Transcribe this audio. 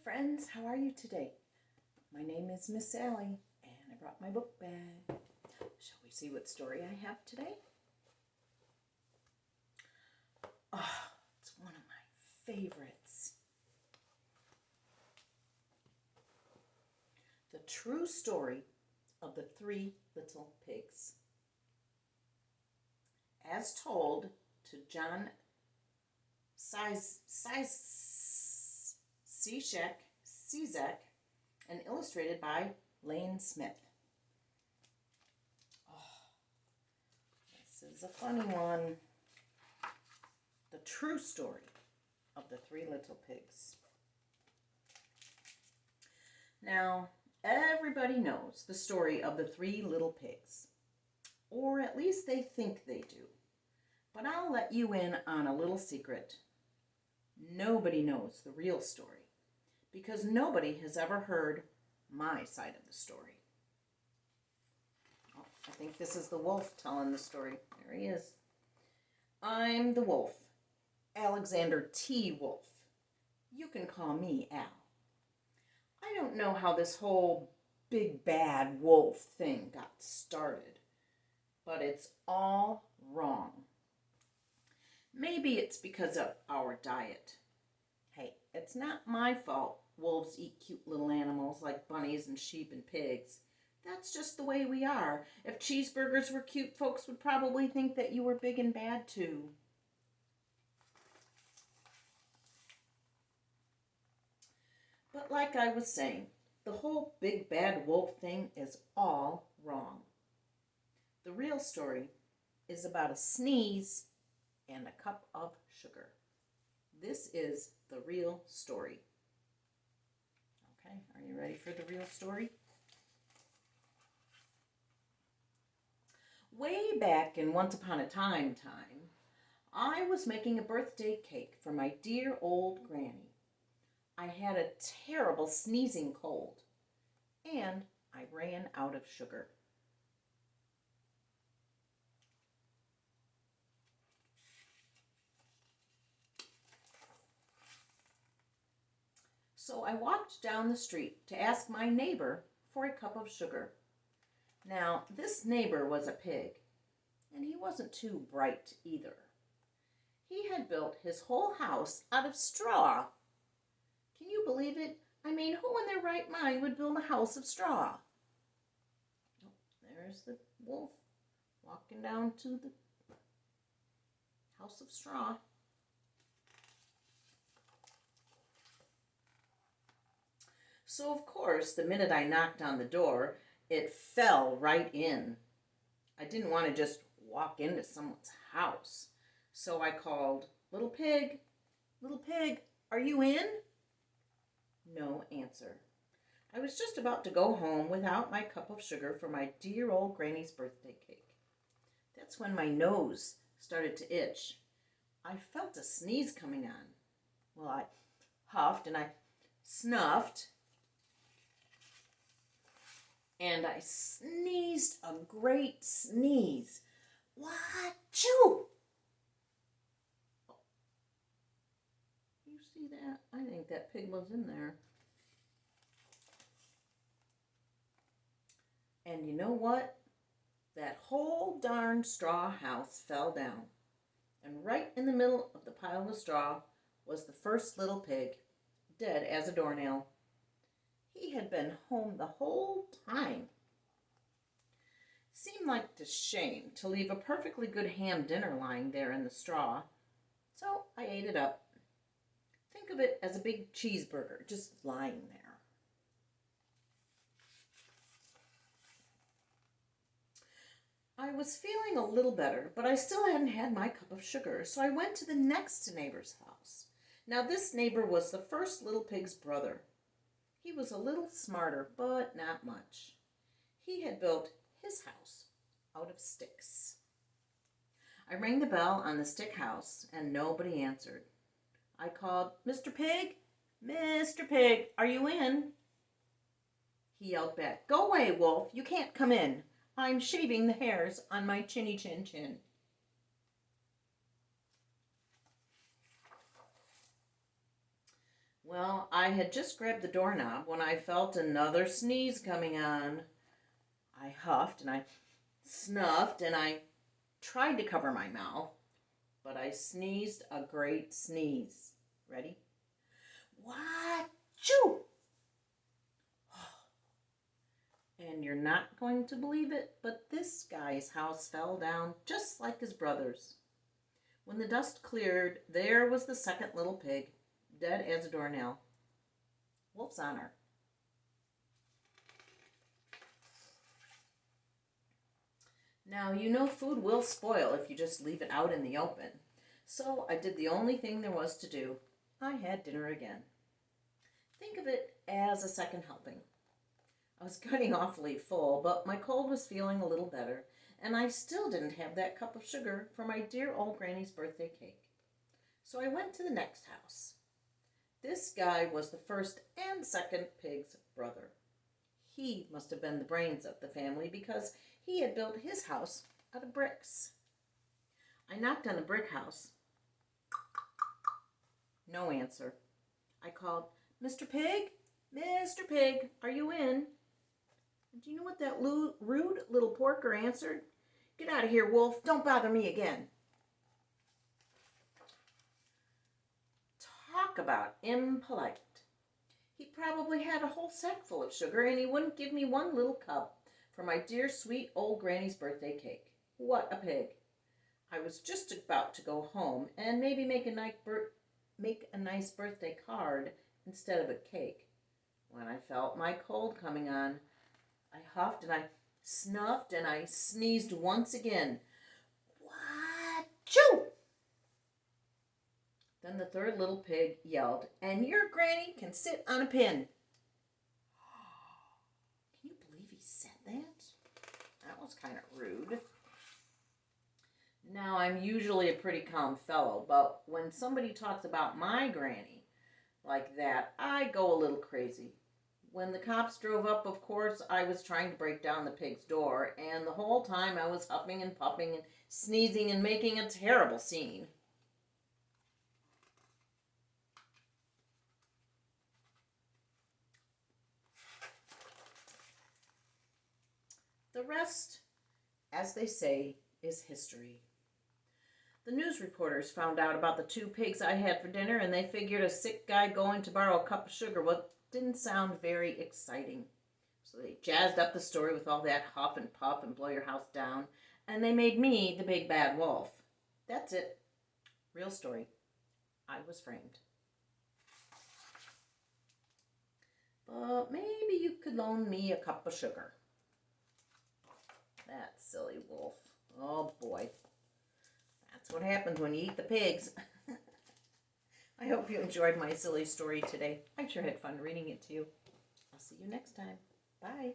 friends, how are you today? My name is Miss Sally, and I brought my book bag. Shall we see what story I have today? Oh, it's one of my favorites. The True Story of the Three Little Pigs. As told to Jon Scieszka and illustrated by Lane Smith. Oh, this is a funny one. The True Story of the Three Little Pigs. Now, everybody knows the story of the Three Little Pigs, or at least they think they do. But I'll let you in on a little secret. Nobody knows the real story, because nobody has ever heard my side of the story. Oh, I think this is the wolf telling the story. There he is. I'm the wolf, Alexander T. Wolf. You can call me Al. I don't know how this whole big bad wolf thing got started, but it's all wrong. Maybe it's because of our diet. Hey, it's not my fault wolves eat cute little animals like bunnies and sheep and pigs. That's just the way we are. If cheeseburgers were cute, folks would probably think that you were big and bad too. But like I was saying, the whole big bad wolf thing is all wrong. The real story is about a sneeze and a cup of sugar. This is the real story. Okay, are you ready for the real story? Way back in Once Upon a Time, I was making a birthday cake for my dear old granny. I had a terrible sneezing cold, and I ran out of sugar. So I walked down the street to ask my neighbor for a cup of sugar. Now, this neighbor was a pig, and he wasn't too bright either. He had built his whole house out of straw. Can you believe it? I mean, who in their right mind would build a house of straw? Oh, there's the wolf walking down to the house of straw. So, of course, the minute I knocked on the door, it fell right in. I didn't want to just walk into someone's house. So I called, little pig, are you in? No answer. I was just about to go home without my cup of sugar for my dear old granny's birthday cake. That's when my nose started to itch. I felt a sneeze coming on. Well, I huffed and I snuffed. And I sneezed a great sneeze. Wah-choo! Oh. You see that? I think that pig was in there. And you know what? That whole darn straw house fell down. And right in the middle of the pile of straw was the first little pig, dead as a doornail. He had been home the whole time. Seemed like a shame to leave a perfectly good ham dinner lying there in the straw, so I ate it up. Think of it as a big cheeseburger just lying there. I was feeling a little better, but I still hadn't had my cup of sugar, so I went to the next neighbor's house. Now, this neighbor was the first little pig's brother. He was a little smarter, but not much. He had built his house out of sticks. I rang the bell on the stick house, and nobody answered. I called, Mr. Pig, are you in? He yelled back, go away, wolf, you can't come in. I'm shaving the hairs on my chinny chin chin. Well, I had just grabbed the doorknob when I felt another sneeze coming on. I huffed and I snuffed and I tried to cover my mouth, but I sneezed a great sneeze. Ready? Wachoo! And you're not going to believe it, but this guy's house fell down just like his brother's. When the dust cleared, there was the second little pig, dead as a doornail. Wolf's honor. Now, you know food will spoil if you just leave it out in the open. So I did the only thing there was to do. I had dinner again. Think of it as a second helping. I was getting awfully full, but my cold was feeling a little better, and I still didn't have that cup of sugar for my dear old granny's birthday cake. So I went to the next house. This guy was the first and second pig's brother. He must have been the brains of the family because he had built his house out of bricks. I knocked on the brick house. No answer. I called, "Mr. Pig? Mr. Pig, are you in?" Do you know what that rude little porker answered? "Get out of here, Wolf. Don't bother me again." Talk about impolite. He probably had a whole sack full of sugar, and he wouldn't give me one little cup for my dear sweet old granny's birthday cake. What a pig. I was just about to go home and maybe make a nice birthday card instead of a cake when I felt my cold coming on. I huffed and I snuffed and I sneezed once again. Wachoo! Then the third little pig yelled, "And your granny can sit on a pin." Can you believe he said that? That was kind of rude. Now, I'm usually a pretty calm fellow, but when somebody talks about my granny like that, I go a little crazy. When the cops drove up, of course, I was trying to break down the pig's door, and the whole time I was huffing and puffing and sneezing and making a terrible scene. The rest, as they say, is history. The news reporters found out about the two pigs I had for dinner, and they figured a sick guy going to borrow a cup of sugar didn't sound very exciting. So they jazzed up the story with all that huff and puff and blow your house down, and they made me the big bad wolf. That's it. Real story. I was framed. But maybe you could loan me a cup of sugar. That silly wolf. Oh boy. That's what happens when you eat the pigs. I hope you enjoyed my silly story today. I sure had fun reading it to you. I'll see you next time. Bye.